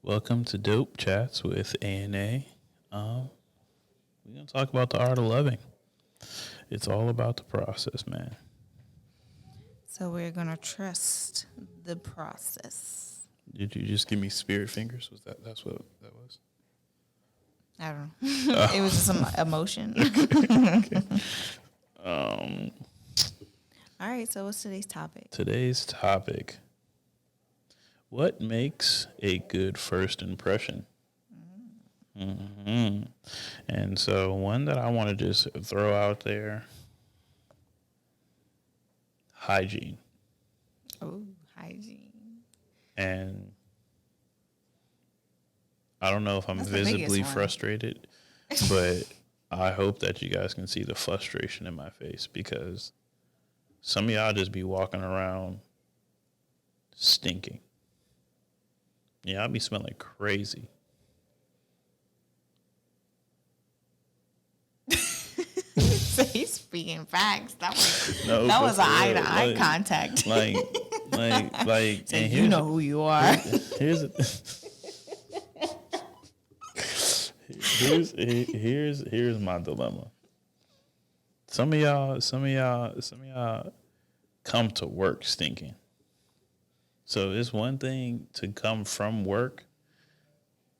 Welcome to Dope Chats with A&A. We're going to talk about the art of loving. It's all about the process, man. So we're gonna trust the process. Did you just give me spirit fingers? That's what that was? I don't know. It was just some emotion. Um, All right. So what's today's topic? Today's topic. What makes a good first impression? hmm And so one that I want to just throw out there, hygiene. Oh, hygiene. And I don't know if I'm That's the biggest visibly one. frustrated, but I hope that you guys can see the frustration in my face because some of y'all just be walking around stinking. Yeah, I be smelling crazy. So he's speaking facts. No, That but was for an eye real, to eye contact. like, So and you know who you are. here's here's my dilemma. Some of y'all come to work stinking. So it's one thing to come from work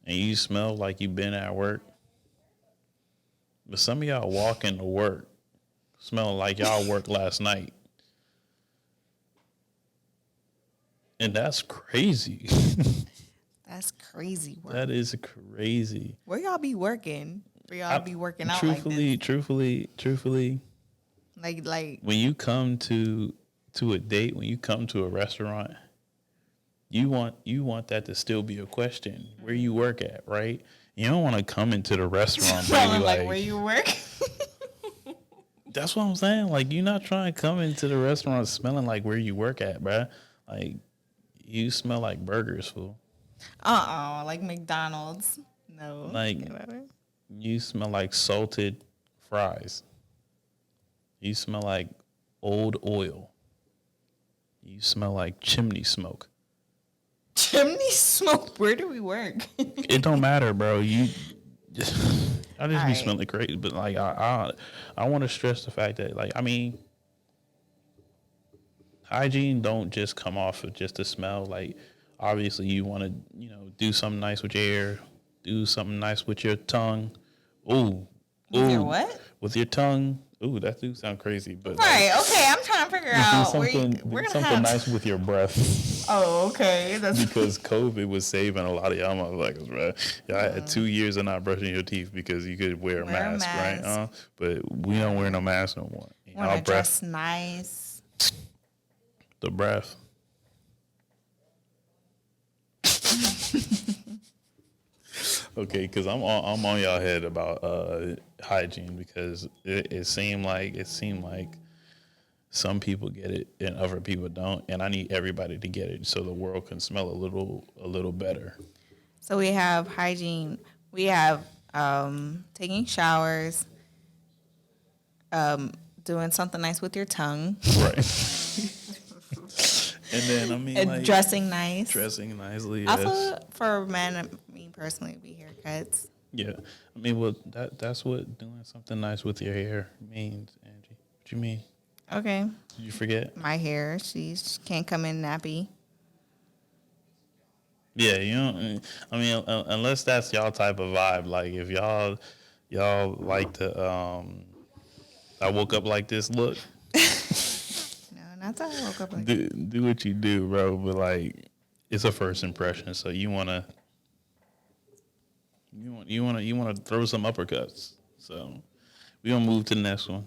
and you smell like you've been at work, but some of y'all walk into work smelling like y'all worked last night, and that's crazy. That's crazy work. That is crazy. Where y'all be working? Where y'all be working out Truthfully, like when you come to a date, when you come to a restaurant, you want that to still be a question. Where you work at, right? You don't want to come into the restaurant, baby, smelling like where you work? that's what I'm saying. Like, you're not trying to come into the restaurant smelling like where you work at, bruh. Like, you smell like burgers, fool. Like McDonald's. No. Like, you smell like salted fries. You smell like old oil. You smell like chimney smoke. Chimney smoke. Where do we work? It don't matter, bro. I just be Alright. smelling crazy, but like I want to stress the fact that, like, I mean, hygiene don't just come off of just the smell. Like, obviously you want to, do something nice with your hair, do something nice with your tongue. Ooh, With your what? with your tongue. Ooh, that do sound crazy, but Right. Okay. I'm trying to figure do out something we're gonna something have. nice with your breath. Oh, okay. That's Because COVID was saving a lot of y'all motherfuckers, bro. Y'all had 2 years of not brushing your teeth because you could wear a Wear a mask, right? mask. But we don't wear no mask no more. want Y'all to dress nice. the breath. Okay, because I'm on y'all head about hygiene because it seemed like some people get it and other people don't, and I need everybody to get it so the world can smell a little better. So we have hygiene. We have taking showers, doing something nice with your tongue, Right. And then, I mean, and like, dressing nice. dressing nicely. Yes. Also, for men, me personally, would be haircuts. Yeah. I mean, well, that's what doing something nice with your hair means, Angie. What you mean? Okay. Did you forget? My hair, she can't come in nappy. Yeah, you know. I mean, unless that's y'all type of vibe. Like, if y'all like to, I woke up like this look. No, not that I woke up like Do what you do, bro. But like, it's a first impression, so you wanna throw some uppercuts. So we gonna move to the next one.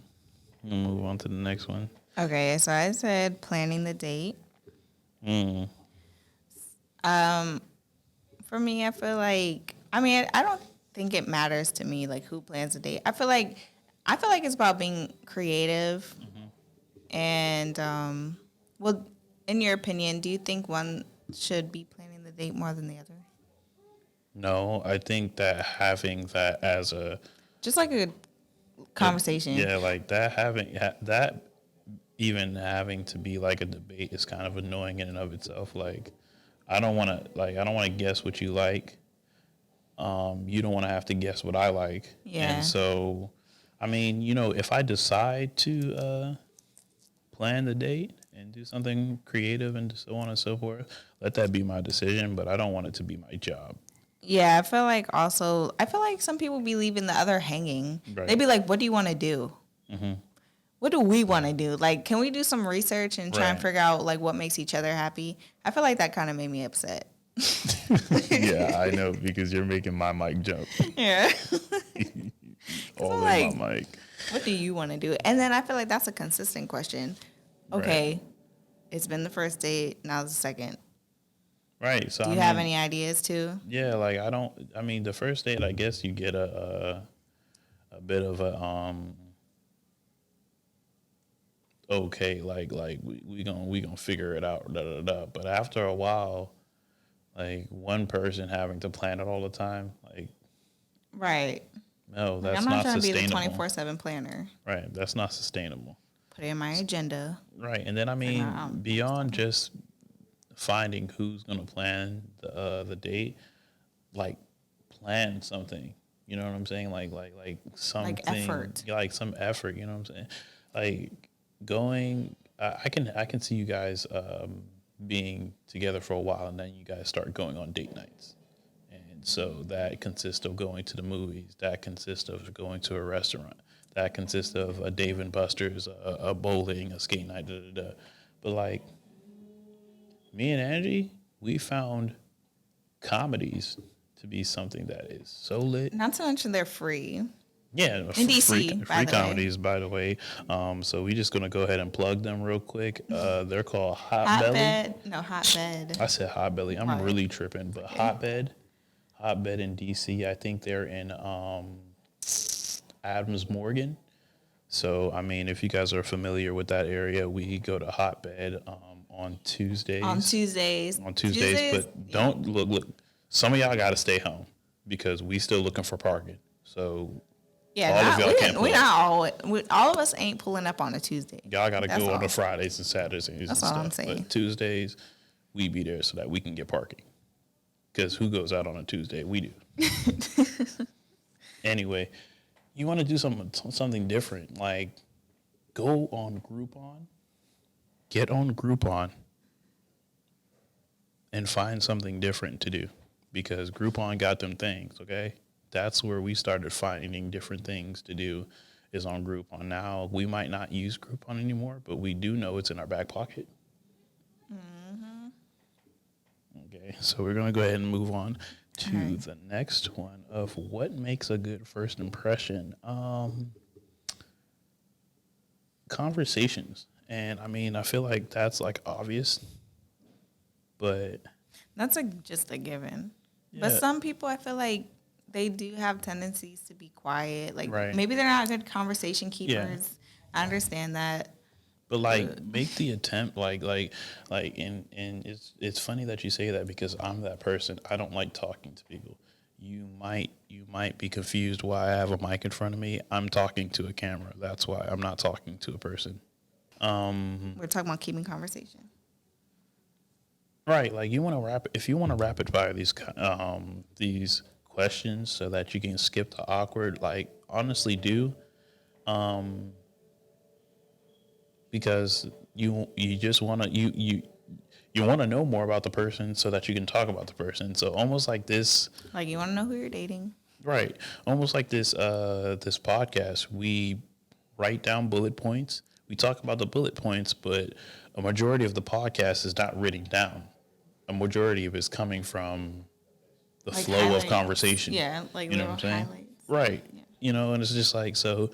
We're gonna move on to the next one. Okay, so I said planning the date. Mm. For me, I feel like I don't think it matters to me like who plans the date. I feel like it's about being creative and well, in your opinion, do you think one should be planning the date more than the other? No, I think that having that as a Just like a conversation. yeah, like that that even having to be like a debate is kind of annoying in and of itself. Like, I don't want to guess what you like. You don't want to have to guess what I like. Yeah. And so, I mean, if I decide to plan the date and do something creative and so on and so forth, let that be my decision. But I don't want it to be my job. Yeah, I feel like some people be leaving the other hanging. Right. They be like, what do you want to do? What do we want to do? Like, can we do some research and try and Right. figure out like what makes each other happy? I feel like that kind of made me upset. Yeah, I know, because you're making my mic jump Yeah. all in like- my mic. What do you want to do? And then I feel like that's a consistent question. Okay, it's been the first date, now the second. Right. So Do you have any ideas too? Yeah, like I mean, the first date, I guess you get a bit of a okay, like we gonna figure it out, da da da. But after a while, like one person having to plan it all the time, like Right. no, Like, that's I'm not trying to be the sustainable. 24/7 planner. Right, that's not sustainable. Put it in my agenda. Right, and then I mean, out beyond just finding who's gonna plan the date, like plan something. You know what I'm saying? Like something, effort. like some effort. You know what I'm saying? Like going. I can see you guys being together for a while, and then you guys start going on date nights. And so that consists of going to the movies. That consists of going to a restaurant. That consists of a Dave and Buster's, a bowling, a skate night, da da da. But like me and Angie, we found comedies to be something that is so lit. Not to mention they're free. Yeah, In DC, free by the way. comedies, by the way. So we just gonna go ahead and plug them real quick. They're called Hot Belly. Hotbed. No, hotbed. I said Hot Belly. I'm Right. really tripping, but Hotbed in DC. I think they're in Adams Morgan. So I mean, if you guys are familiar with that area, we go to Hotbed on Tuesdays. On Tuesdays. But don't look. Some of y'all got to stay home because we still looking for parking. So Yeah, all of y'all can't we pull not all of us ain't pulling up on a Tuesday. y'all got to That's go on all. the Fridays and Saturdays and That's stuff. all I'm saying. But Tuesdays, we be there so that we can get parking. Because who goes out on a Tuesday? We do. Anyway, you want to do something different, like go on Groupon, get on Groupon, and find something different to do. Because Groupon got them things, okay? That's where we started finding different things to do, is on Groupon. Now, we might not use Groupon anymore, but we do know it's in our back pocket. Okay, so we're going to go ahead and move on to the next one of what makes a good first impression. Conversations. And I mean, I feel like that's like obvious, but That's just a given. Yeah. But some people, I feel like they do have tendencies to be quiet. Like Right. maybe they're not good conversation keepers. I understand that. But like, make the attempt. Like, and it's funny that you say that because I'm that person. I don't like talking to people. You might be confused why I have a mic in front of me. I'm talking to a camera. That's why I'm not talking to a person. We're talking about keeping conversation. Right. Like if you want to rapid fire these questions so that you can skip the awkward. Like, honestly, do. Because you just want to you want to know more about the person so that you can talk about the person. So almost like this, Like you want to know who you're dating. right? Almost like this this podcast, we write down bullet points. We talk about the bullet points, but a majority of the podcast is not written down. A majority of it is coming from the Like flow of highlights. conversation. Yeah, like You know little what I'm saying? highlights. Right. Yeah. You know, and it's just like, so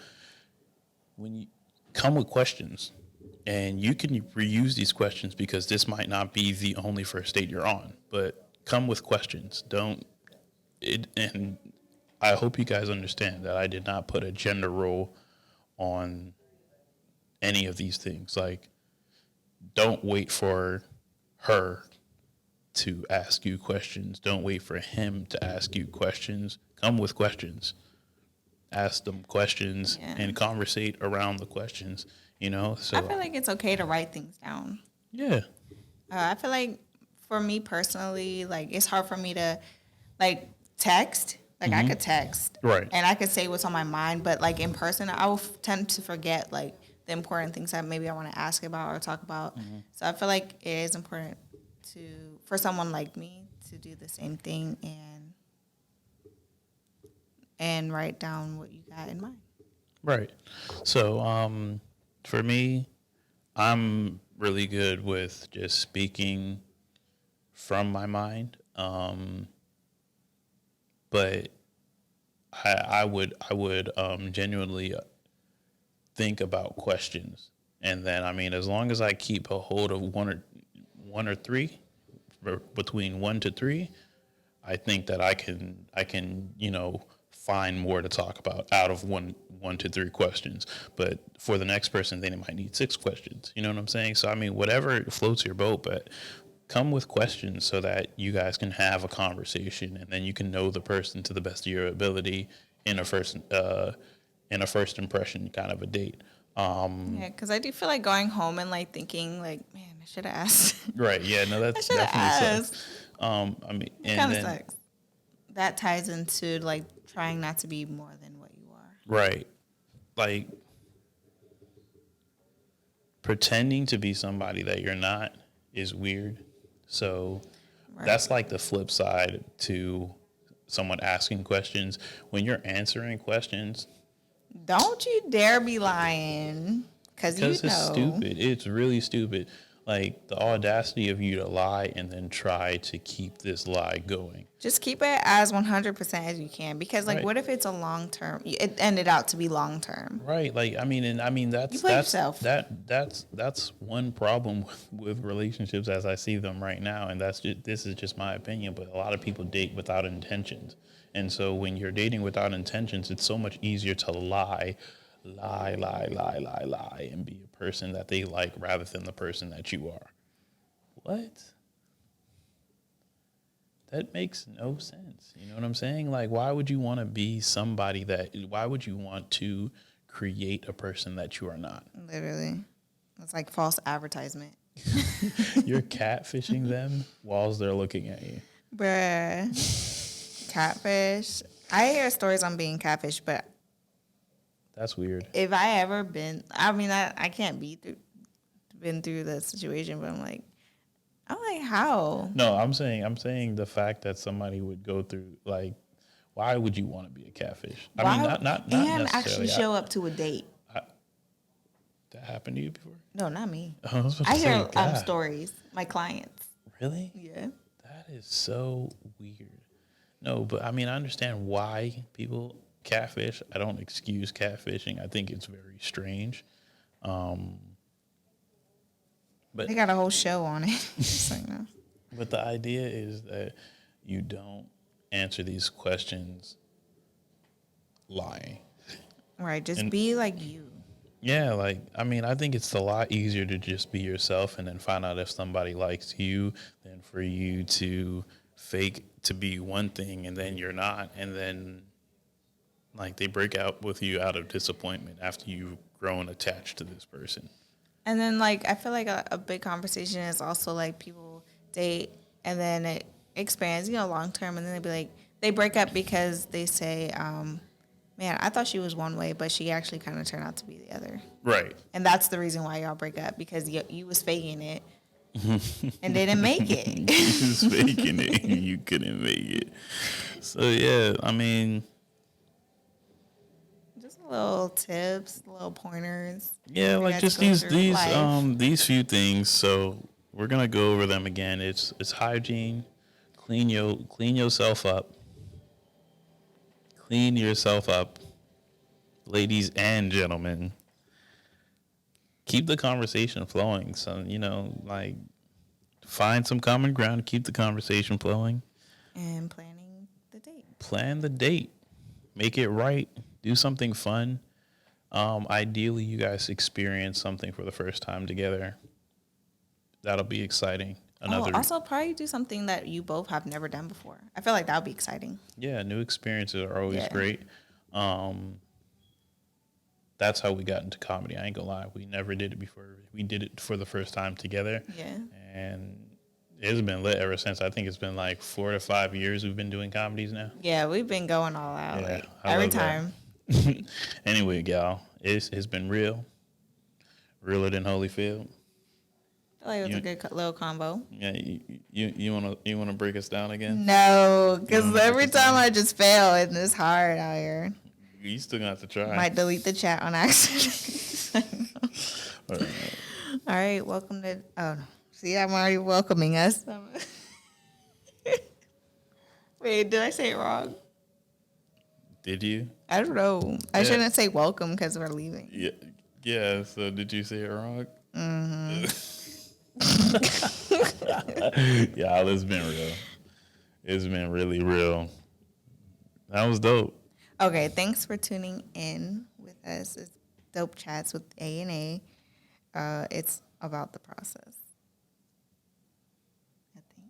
when you come with questions, and you can reuse these questions because this might not be the only first date you're on, but come with questions. And I hope you guys understand that I did not put a gender role on any of these things. Like, don't wait for her to ask you questions. Don't wait for him to ask you questions. Come with questions. Ask them questions and conversate around the questions, you know? So I feel like it's okay to write things down. yeah. I feel like for me personally, like it's hard for me to like text. Like I could text, Right. and I could say what's on my mind, but like in person, I will tend to forget like the important things that maybe I want to ask about or talk about. So I feel like it is important to for someone like me to do the same thing and write down what you got in mind. Right. So, for me, I'm really good with just speaking from my mind. But I would genuinely think about questions, and then I mean, as long as I keep a hold of one or three, or between 1 to 3, I think that I can find more to talk about out of one to three questions. But for the next person, they might need 6 questions. You know what I'm saying? So I mean, whatever floats your boat, but come with questions so that you guys can have a conversation, and then you can know the person to the best of your ability in a first impression kind of a date. Yeah, because I do feel like going home and like thinking like, man, I should have asked. Right? Yeah. No, I that's should have definitely asked. sucks. I mean, It and kind of then sucks. That ties into like trying not to be more than what you are. right, like pretending to be somebody that you're not is weird. So Right. that's like the flip side to someone asking questions. When you're answering questions, Don't you dare be lying, because you because it's know. stupid. It's really stupid. Like the audacity of you to lie and then try to keep this lie going. Just keep it as 100% as you can, because like, Right. what if it's a long term? It ended out to be long term. Right. Like I mean, and I mean You that's play that's yourself. that's one problem with relationships as I see them right now, and this is just my opinion. But a lot of people date without intentions, and so when you're dating without intentions, it's so much easier to lie, and be a person that they like rather than the person that you are. What? That makes no sense. You know what I'm saying? Like, why would you want to be somebody that, why would you want to create a person that you are not? Literally, it's like false advertisement. You're catfishing them whilst they're looking at you. Bruh, catfish. I hear stories on being catfish, but That's weird. if I ever been, I mean, I can't been through the situation, but I'm like, how? No, I'm saying the fact that somebody would go through, like, why would you want to be a catfish? I mean, Why not and necessarily. actually show up to a date? That happened to you before? No, not me. I was about I to say, hear God, stories. My clients. really? Yeah. That is so weird. No, but I mean, I understand why people catfish. I don't excuse catfishing. I think it's very strange. But They got a whole show on it. Just like, no. but the idea is that you don't answer these questions lying. Right. Just And- be like you. Yeah, like I mean, I think it's a lot easier to just be yourself and then find out if somebody likes you than for you to fake to be one thing and then you're not, and then like they break out with you out of disappointment after you've grown attached to this person. And then like I feel like a big conversation is also like people date and then it expands, long term, and then they be like they break up because they say, man, I thought she was one way, but she actually kind of turned out to be the other. Right. And that's the reason why y'all break up, because you was faking it and didn't make it. You was faking it and you couldn't make it. So yeah, I mean, Just little tips, little pointers. yeah, We like had just to go these through these life. these few things. So we're gonna go over them again. It's hygiene, clean yourself up, clean yourself up, ladies and gentlemen. Keep the conversation flowing. So like find some common ground, keep the conversation flowing. And planning the date. Plan the date, make it right, do something fun. Ideally, you guys experience something for the first time together. That'll be exciting. Also probably do something that you both have never done before. I feel like that would be exciting. Yeah, new experiences are always Yeah. great. That's how we got into comedy. I ain't gonna lie, we never did it before. We did it for the first time together, Yeah. and It's been lit ever since. I think it's been like 4 to 5 years we've been doing comedies now. Yeah, we've been going all out Yeah, like I every love that. time. Anyway, y'all, it's been real, realer than Holyfield. I feel like it was a good little combo. Yeah, you wanna break us down again? No, because Mm, every it's the time same. I just fail, and it's hard out here. You still gonna have to try. Might delete the chat on accident. Uh, All right, welcome to. Oh, no. See, I'm already welcoming us. Wait, did I say it wrong? Did you? I don't know. I Yeah. shouldn't say welcome because we're leaving. Yeah. Yeah. So did you say it wrong? Y'all, it's been real. It's been really real. That was dope. Okay, thanks for tuning in with us. It's Dope Chats with A&A. It's about the process. I think.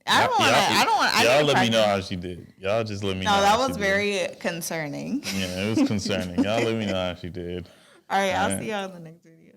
I don't want to. I don't want. Y'all let me know how she did. Y'all just let me know. No, that how was she very concerning. did. Yeah, it was concerning. Y'all let me know how she did. All right, I'll All right. see y'all in the next video.